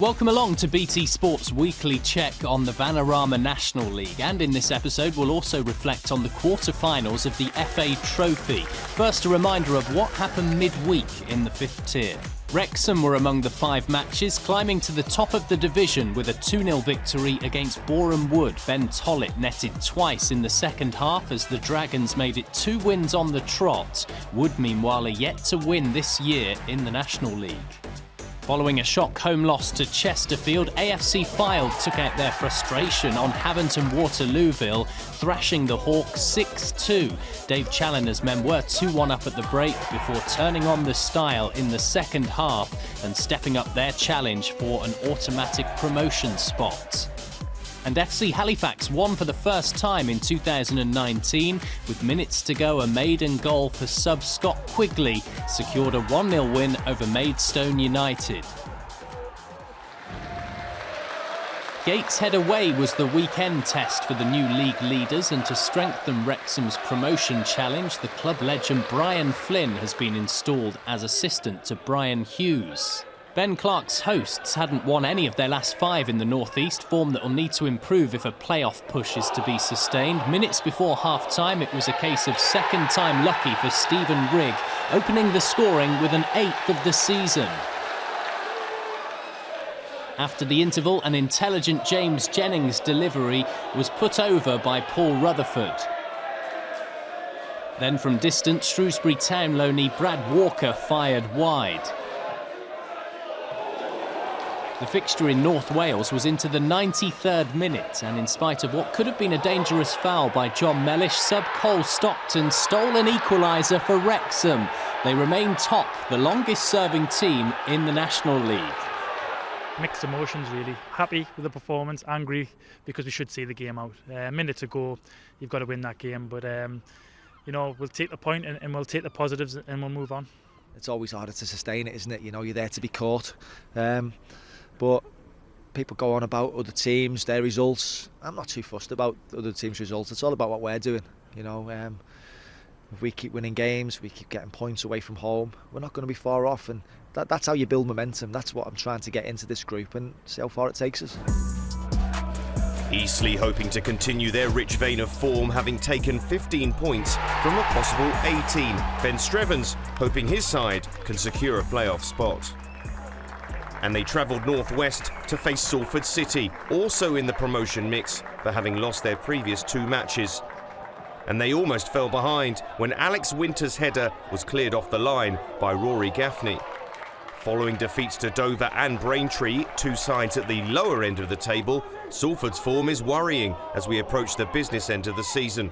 Welcome along to BT Sport's weekly check on the Vanarama National League, and in this episode we'll also reflect on the quarterfinals of the FA Trophy. First, a reminder of what happened midweek in the 5th tier. Wrexham were among the 5 matches, climbing to the top of the division with a 2-0 victory against Boreham Wood. Ben Tollett netted twice in the second half as the Dragons made it 2 wins on the trot. Wood, meanwhile, are yet to win this year in the National League. Following a shock home loss to Chesterfield, AFC Fylde took out their frustration on Havant and Waterlooville, thrashing the Hawks 6-2. Dave Challoner's men were 2-1 up at the break before turning on the style in the second half and stepping up their challenge for an automatic promotion spot. And FC Halifax won for the first time in 2019. With minutes to go, a maiden goal for sub Scott Quigley secured a 1-0 win over Maidstone United. Gateshead away was the weekend test for the new league leaders, and to strengthen Wrexham's promotion challenge, the club legend Brian Flynn has been installed as assistant to Brian Hughes. Ben Clark's hosts hadn't won any of their last 5 in the North East, form that will need to improve if a playoff push is to be sustained. Minutes before half-time, it was a case of second-time lucky for Stephen Rigg, opening the scoring with an 8th of the season. After the interval, an intelligent James Jennings delivery was put over by Paul Rutherford. Then from distance, Shrewsbury Town loanee Brad Walker fired wide. The fixture in North Wales was into the 93rd minute, and in spite of what could have been a dangerous foul by John Mellish, sub Cole Stockton stole an equaliser for Wrexham. They remain top, the longest-serving team in the National League. Mixed emotions, really. Happy with the performance, angry because we should see the game out. A minute to go, you've got to win that game, but you know, we'll take the point and we'll take the positives and we'll move on. It's always harder to sustain it, isn't it? You know, you're there to be caught. But people go on about other teams, their results. I'm not too fussed about other teams' results. It's all about what we're doing. You know, if we keep winning games, we keep getting points away from home, we're not going to be far off. And that's how you build momentum. That's what I'm trying to get into this group and see how far it takes us. Eastleigh hoping to continue their rich vein of form, having taken 15 points from a possible 18. Ben Strevens hoping his side can secure a playoff spot. And they travelled northwest to face Salford City, also in the promotion mix, but having lost their previous 2 matches. And they almost fell behind when Alex Winter's header was cleared off the line by Rory Gaffney. Following defeats to Dover and Braintree, 2 sides at the lower end of the table, Salford's form is worrying as we approach the business end of the season.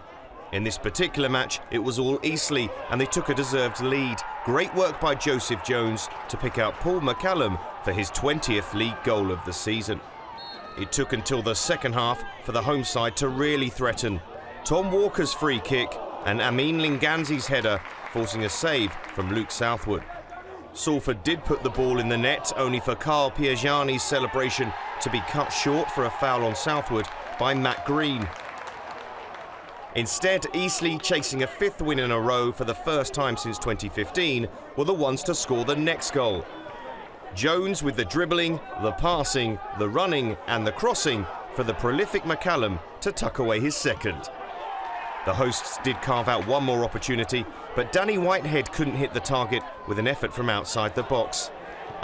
In this particular match, it was all Eastleigh, and they took a deserved lead. Great work by Joseph Jones to pick out Paul McCallum for his 20th league goal of the season. It took until the second half for the home side to really threaten. Tom Walker's free kick and Amin Linganzi's header forcing a save from Luke Southwood. Salford did put the ball in the net, only for Carl Piergiani's celebration to be cut short for a foul on Southwood by Matt Green. Instead, Eastleigh, chasing a 5th win in a row for the first time since 2015, were the ones to score the next goal. Jones with the dribbling, the passing, the running and the crossing for the prolific McCallum to tuck away his second. The hosts did carve out one more opportunity, but Danny Whitehead couldn't hit the target with an effort from outside the box.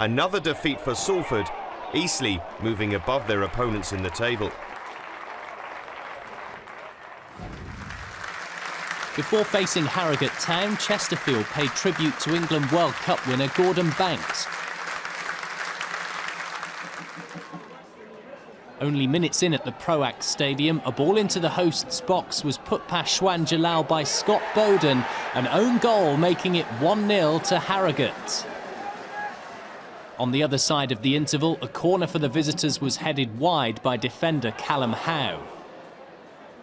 Another defeat for Salford, Eastleigh moving above their opponents in the table. Before facing Harrogate Town, Chesterfield paid tribute to England World Cup winner Gordon Banks. Only minutes in at the Proax Stadium, a ball into the host's box was put past Shwan Jalal by Scott Bowden, an own goal making it 1-0 to Harrogate. On the other side of the interval, a corner for the visitors was headed wide by defender Callum Howe.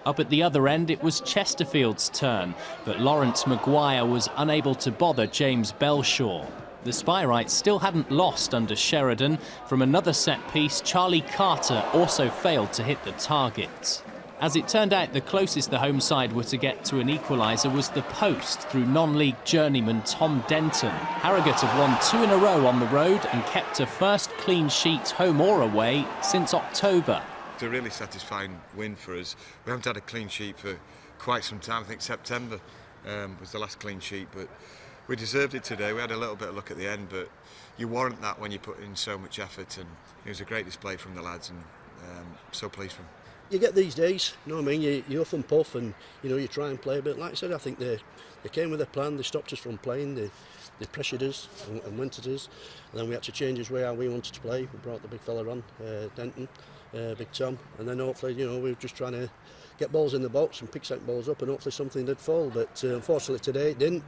Up at the other end, it was Chesterfield's turn, but Lawrence Maguire was unable to bother James Belshaw. The Spyrites still hadn't lost under Sheridan. From another set piece, Charlie Carter also failed to hit the target. As it turned out, the closest the home side were to get to an equaliser was the post through non-league journeyman Tom Denton. Harrogate have won 2 in a row on the road and kept a first clean sheet home or away since October. It's a really satisfying win for us. We haven't had a clean sheet for quite some time. I think September was the last clean sheet, but we deserved it today. We had a little bit of luck at the end, but you warrant that when you put in so much effort, and it was a great display from the lads, and so pleased for them. You get these days, you know what I mean, you huff and puff, and you try and play a bit. Like I said, I think they came with a plan. They stopped us from playing, they pressured us and went at us, and then we had to change his way how we wanted to play. We brought the big fella on, Denton, Big Tom, and then hopefully we were just trying to get balls in the box and pick certain balls up, and hopefully something did fall. But unfortunately today it didn't.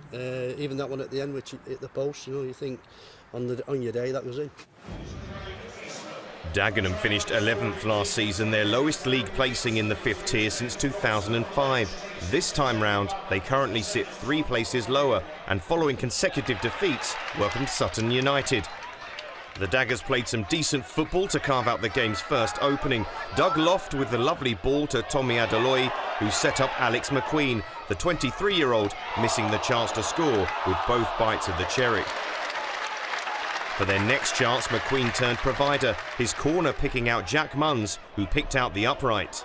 Even that one at the end, which hit the post, you think on your day that was in. Dagenham finished 11th last season, their lowest league placing in the 5th tier since 2005. This time round, they currently sit 3 places lower, and following consecutive defeats, welcomed Sutton United. The Daggers played some decent football to carve out the game's first opening. Doug Loft with the lovely ball to Tommy Adeloye, who set up Alex McQueen, the 23-year-old, missing the chance to score with both bites of the cherry. For their next chance, McQueen turned provider, his corner picking out Jack Munns, who picked out the upright.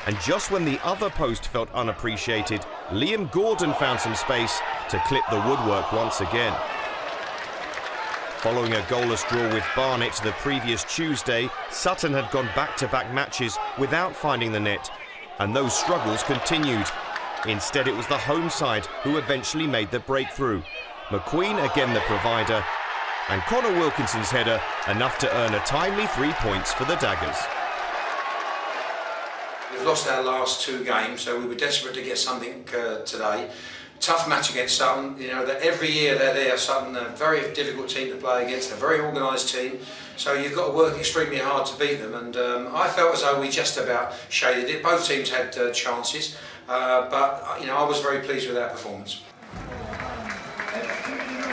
And just when the other post felt unappreciated, Liam Gordon found some space to clip the woodwork once again. Following a goalless draw with Barnet the previous Tuesday, Sutton had gone back-to-back matches without finding the net, and those struggles continued. Instead, it was the home side who eventually made the breakthrough. McQueen again the provider, and Connor Wilkinson's header enough to earn a timely 3 points for the Daggers. We've lost our last 2 games, so we were desperate to get something today. Tough match against Sutton. That every year they're there. Sutton, a very difficult team to play against, a very organised team. So you've got to work extremely hard to beat them. And I felt as though we just about shaded it. Both teams had chances, but I was very pleased with our performance.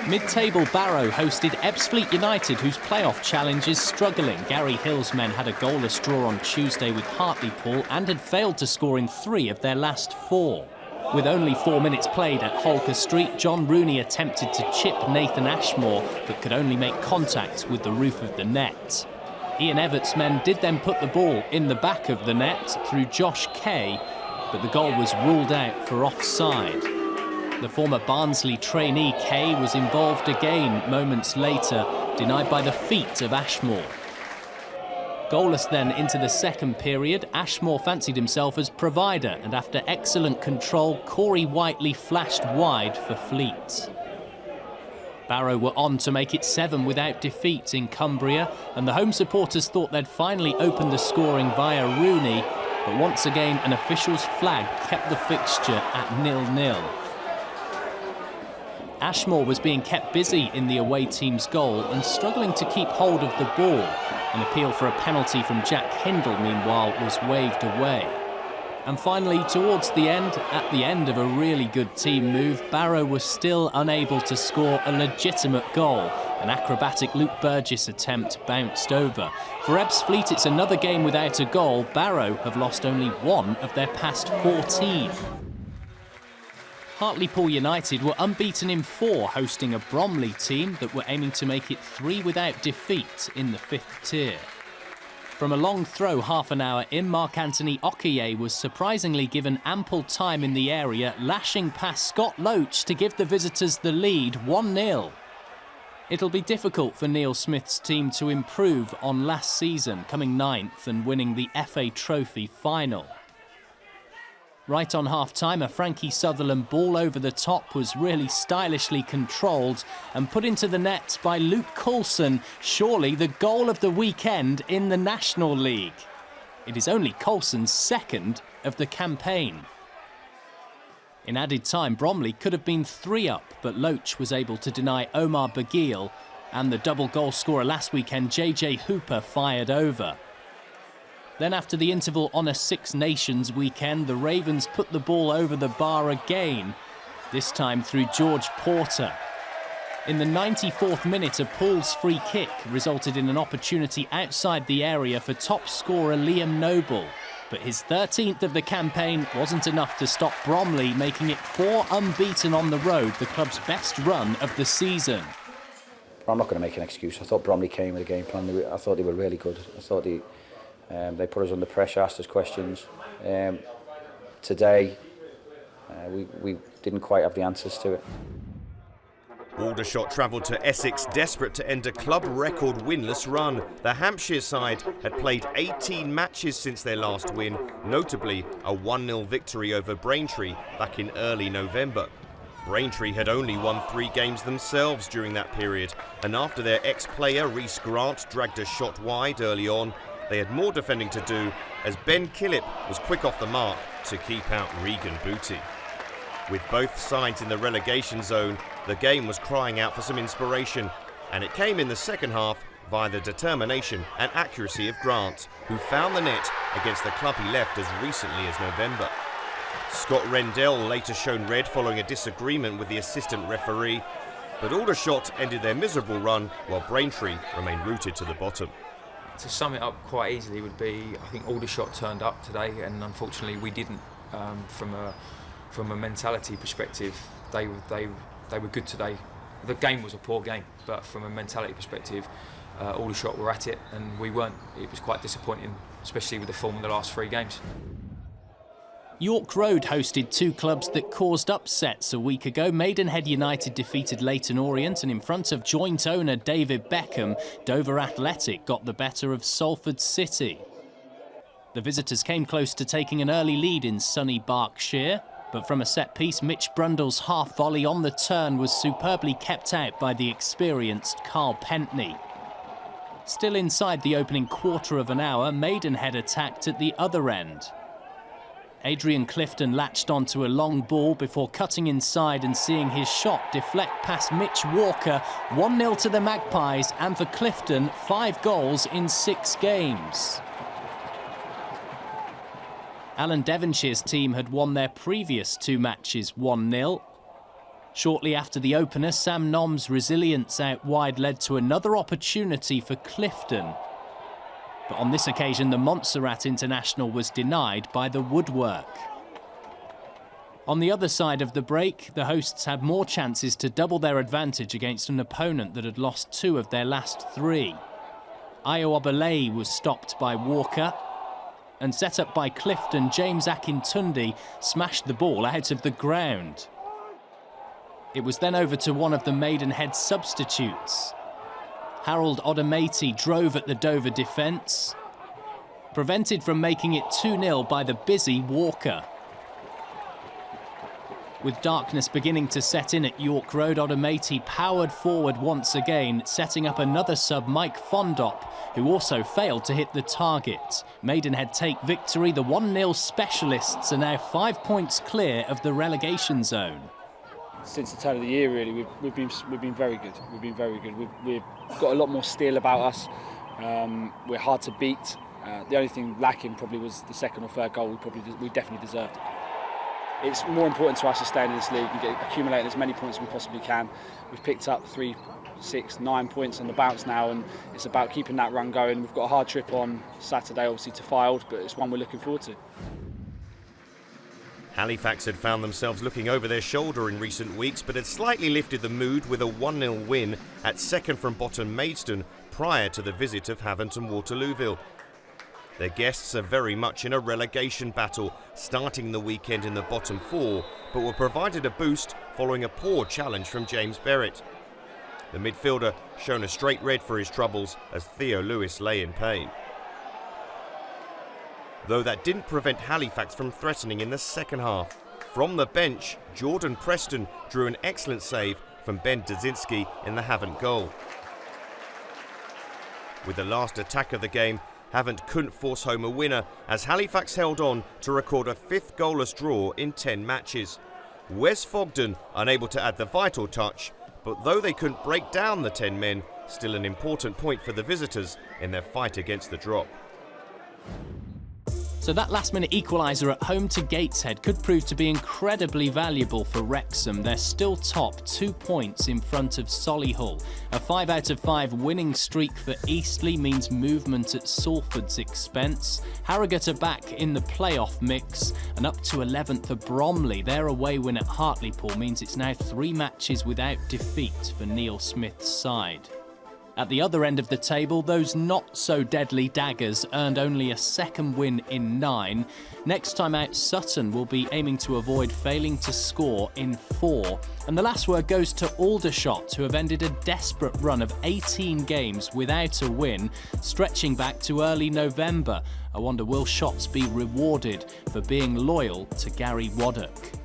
Mid-table Barrow hosted Ebbsfleet United, whose playoff challenge is struggling. Gary Hill's men had a goalless draw on Tuesday with Hartlepool and had failed to score in 3 of their last 4. With only 4 minutes played at Holker Street, John Rooney attempted to chip Nathan Ashmore, but could only make contact with the roof of the net. Ian Evert's men did then put the ball in the back of the net through Josh Kay, but the goal was ruled out for offside. The former Barnsley trainee Kay was involved again moments later, denied by the feet of Ashmore. Goalless then into the second period, Ashmore fancied himself as provider, and after excellent control, Corey Whiteley flashed wide for Fleet. Barrow were on to make it 7 without defeat in Cumbria, and the home supporters thought they'd finally opened the scoring via Rooney, but once again an official's flag kept the fixture at 0-0. Ashmore was being kept busy in the away team's goal and struggling to keep hold of the ball. An appeal for a penalty from Jack Hindle, meanwhile, was waved away. And finally, towards the end, at the end of a really good team move, Barrow was still unable to score a legitimate goal. An acrobatic Luke Burgess attempt bounced over. For Ebbsfleet, it's another game without a goal. Barrow have lost only 1 of their past 14. Hartlepool United were unbeaten in 4, hosting a Bromley team that were aiming to make it 3 without defeat in the 5th tier. From a long throw half an hour in, Mark-Anthony Okiye was surprisingly given ample time in the area, lashing past Scott Loach to give the visitors the lead 1-0. It'll be difficult for Neil Smith's team to improve on last season, coming 9th and winning the FA Trophy final. Right on half-time, a Frankie Sutherland ball over the top was really stylishly controlled and put into the net by Luke Coulson, surely the goal of the weekend in the National League. It is only Coulson's 2nd of the campaign. In added time, Bromley could have been 3 up, but Loach was able to deny Omar Bagil, and the double goal scorer last weekend, JJ Hooper, fired over. Then after the interval on a Six Nations weekend, the Ravens put the ball over the bar again, this time through George Porter. In the 94th minute, a Pool's free kick resulted in an opportunity outside the area for top scorer Liam Noble. But his 13th of the campaign wasn't enough to stop Bromley, making it 4 unbeaten on the road, the club's best run of the season. I'm not going to make an excuse. I thought Bromley came with a game plan. I thought they were really good. I thought they put us under pressure, asked us questions. Today, we didn't quite have the answers to it. Aldershot travelled to Essex desperate to end a club record winless run. The Hampshire side had played 18 matches since their last win, notably a 1-0 victory over Braintree back in early November. Braintree had only won 3 games themselves during that period, and after their ex-player Rhys Grant dragged a shot wide early on, they had more defending to do as Ben Killip was quick off the mark to keep out Regan Booty. With both sides in the relegation zone, the game was crying out for some inspiration, and it came in the second half via the determination and accuracy of Grant, who found the net against the club he left as recently as November. Scott Rendell later shown red following a disagreement with the assistant referee, but Aldershot ended their miserable run while Braintree remained rooted to the bottom. To sum it up quite easily would be, I think Aldershot turned up today, and unfortunately we didn't. From a mentality perspective, they were good today. The game was a poor game, but from a mentality perspective, Aldershot were at it and we weren't. It was quite disappointing, especially with the form of the last 3 games. York Road hosted 2 clubs that caused upsets a week ago. Maidenhead United defeated Leyton Orient, and in front of joint owner David Beckham, Dover Athletic got the better of Salford City. The visitors came close to taking an early lead in sunny Berkshire, but from a set-piece, Mitch Brundle's half-volley on the turn was superbly kept out by the experienced Carl Pentney. Still inside the opening quarter of an hour, Maidenhead attacked at the other end. Adrian Clifton latched onto a long ball before cutting inside and seeing his shot deflect past Mitch Walker. 1-0 to the Magpies, and for Clifton, 5 goals in 6 games. Alan Devonshire's team had won their previous 2 matches 1-0. Shortly after the opener, Sam Nom's resilience out wide led to another opportunity for Clifton. But on this occasion, the Montserrat international was denied by the woodwork. On the other side of the break, the hosts had more chances to double their advantage against an opponent that had lost 2 of their last 3. Ayo Obelay was stopped by Walker, and set up by Clifton, James Akintundi smashed the ball out of the ground. It was then over to one of the Maidenhead substitutes. Harold Odomati drove at the Dover defence, prevented from making it 2-0 by the busy Walker. With darkness beginning to set in at York Road, Odomati powered forward once again, setting up another sub, Mike Fondop, who also failed to hit the target. Maidenhead take victory. The 1-0 specialists are now 5 points clear of the relegation zone. Since the turn of the year, really, we've been very good. We've been very good. We've got a lot more steel about us. We're hard to beat. The only thing lacking probably was the second or third goal we definitely deserved. It's more important to us to stay in this league and accumulate as many points as we possibly can. We've picked up 3, 6, 9 points on the bounce now, and it's about keeping that run going. We've got a hard trip on Saturday, obviously, to Fylde, but it's one we're looking forward to. Halifax had found themselves looking over their shoulder in recent weeks, but had slightly lifted the mood with a 1-0 win at second from bottom Maidstone prior to the visit of Havant and Waterlooville. Their guests are very much in a relegation battle, starting the weekend in the bottom 4, but were provided a boost following a poor challenge from James Berrett. The midfielder shown a straight red for his troubles as Theo Lewis lay in pain. Though that didn't prevent Halifax from threatening in the second half. From the bench, Jordan Preston drew an excellent save from Ben Dzinski in the Havant goal. With the last attack of the game, Havant couldn't force home a winner as Halifax held on to record a 5th goalless draw in 10 matches. Wes Fogden unable to add the vital touch, but though they couldn't break down the 10 men, still an important point for the visitors in their fight against the drop. So that last-minute equaliser at home to Gateshead could prove to be incredibly valuable for Wrexham. They're still top, 2 points in front of Solihull. A 5 out of 5 winning streak for Eastleigh means movement at Salford's expense. Harrogate are back in the playoff mix, and up to 11th for Bromley. Their away win at Hartlepool means it's now 3 matches without defeat for Neil Smith's side. At the other end of the table, those not-so-deadly daggers earned only a second win in 9. Next time out, Sutton will be aiming to avoid failing to score in 4. And the last word goes to Aldershot, who have ended a desperate run of 18 games without a win, stretching back to early November. I wonder, will Shots be rewarded for being loyal to Gary Waddock?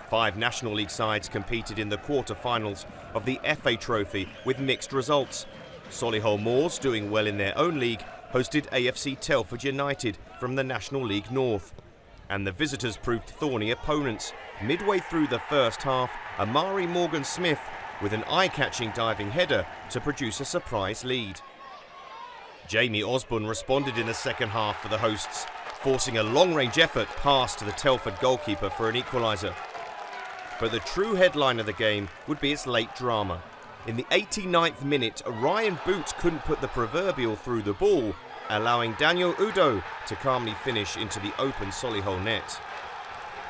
5 National League sides competed in the quarter-finals of the FA Trophy with mixed results. Solihull Moors, doing well in their own league, hosted AFC Telford United from the National League North. And the visitors proved thorny opponents. Midway through the first half, Amari Morgan-Smith with an eye-catching diving header to produce a surprise lead. Jamie Osborne responded in the second half for the hosts, forcing a long-range effort pass to the Telford goalkeeper for an equaliser. But the true headline of the game would be its late drama. In the 89th minute, Ryan Boot couldn't put the proverbial through the ball, allowing Daniel Udo to calmly finish into the open Solihull net.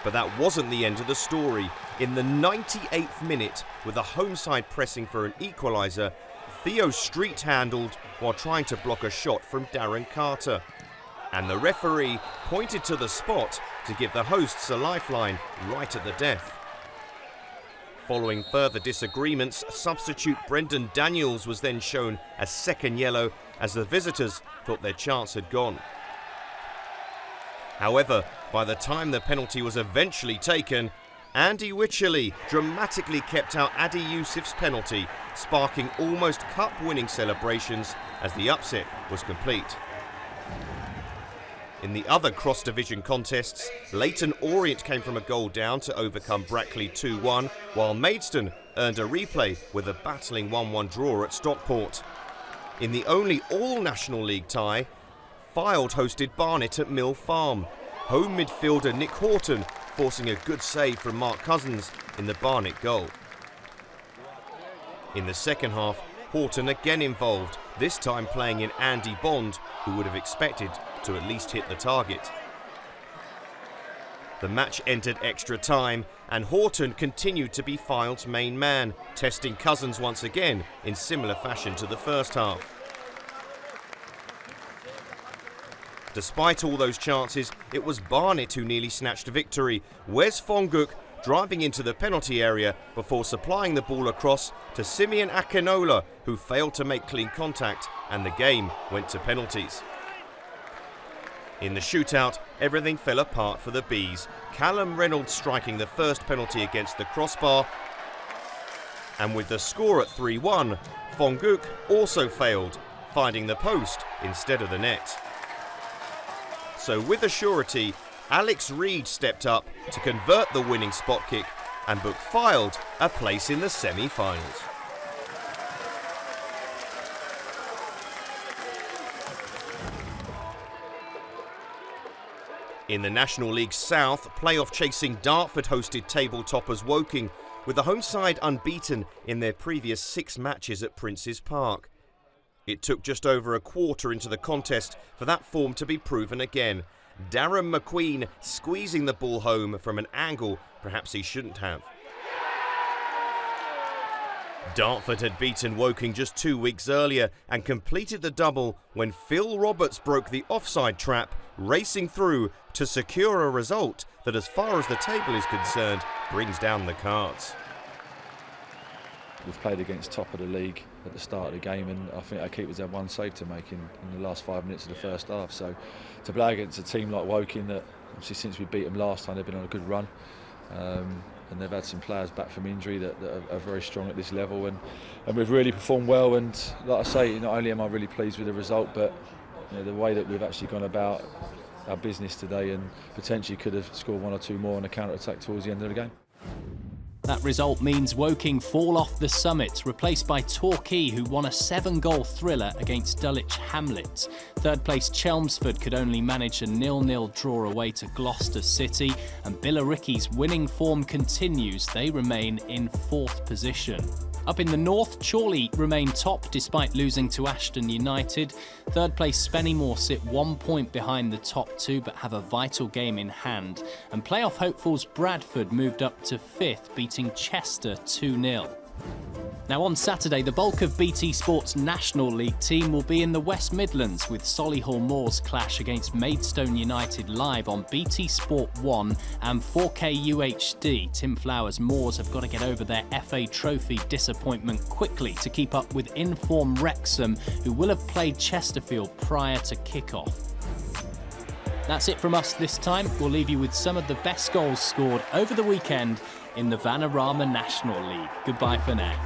But that wasn't the end of the story. In the 98th minute, with the home side pressing for an equaliser, Theo street-handled while trying to block a shot from Darren Carter. And the referee pointed to the spot to give the hosts a lifeline right at the death. Following further disagreements, substitute Brendan Daniels was then shown a second yellow as the visitors thought their chance had gone. However, by the time the penalty was eventually taken, Andy Wycherley dramatically kept out Adi Yusuf's penalty, sparking almost cup-winning celebrations as the upset was complete. In the other cross-division contests, Leyton Orient came from a goal down to overcome Brackley 2-1, while Maidstone earned a replay with a battling 1-1 draw at Stockport. In the only all-National League tie, Fylde hosted Barnet at Mill Farm. Home midfielder Nick Horton forcing a good save from Mark Cousins in the Barnet goal. In the second half, Horton again involved, this time playing in Andy Bond, who would have expected to at least hit the target. The match entered extra time and Horton continued to be Fylde's main man, testing Cousins once again in similar fashion to the first half. Despite all those chances, it was Barnet who nearly snatched a victory. Wes Fonguk driving into the penalty area before supplying the ball across to Simeon Akinola, who failed to make clean contact, and the game went to penalties. In the shootout, everything fell apart for the Bees. Callum Reynolds striking the first penalty against the crossbar. And with the score at 3-1, Fonguk also failed, finding the post instead of the net. So with a surety, Alex Reid stepped up to convert the winning spot kick and book Fylde a place in the semi-finals. In the National League South, playoff-chasing Dartford hosted table toppers Woking, with the home side unbeaten in their previous 6 matches at Prince's Park. It took just over a quarter into the contest for that form to be proven again. Darren McQueen squeezing the ball home from an angle perhaps he shouldn't have. Dartford had beaten Woking just 2 weeks earlier and completed the double when Phil Roberts broke the offside trap, racing through to secure a result that, as far as the table is concerned, brings down the cards. We've played against top of the league at the start of the game, and I think our keepers had 1 save to make in the last 5 minutes of the first half. So to play against a team like Woking, that obviously since we beat them last time they've been on a good run, and they've had some players back from injury that are very strong at this level, and we've really performed well. And like I say, not only am I really pleased with the result, but the way that we've actually gone about our business today, and potentially could have scored 1 or 2 more on a counter-attack towards the end of the game. That result means Woking fall off the summit, replaced by Torquay, who won a 7-goal thriller against Dulwich Hamlet. Third place Chelmsford could only manage a 0-0 draw away to Gloucester City, and Billericay's winning form continues. They remain in 4th position. Up in the north, Chorley remain top despite losing to Ashton United. Third place Spennymoor sit 1 point behind the top 2 but have a vital game in hand. And playoff hopefuls Bradford moved up to 5th, beating Chester 2-0. Now on Saturday, the bulk of BT Sport's National League team will be in the West Midlands with Solihull Moors clash against Maidstone United live on BT Sport 1 and 4K UHD. Tim Flower's Moors have got to get over their FA Trophy disappointment quickly to keep up with in-form Wrexham, who will have played Chesterfield prior to kick-off. That's it from us this time. We'll leave you with some of the best goals scored over the weekend in the Vanarama National League. Goodbye for now.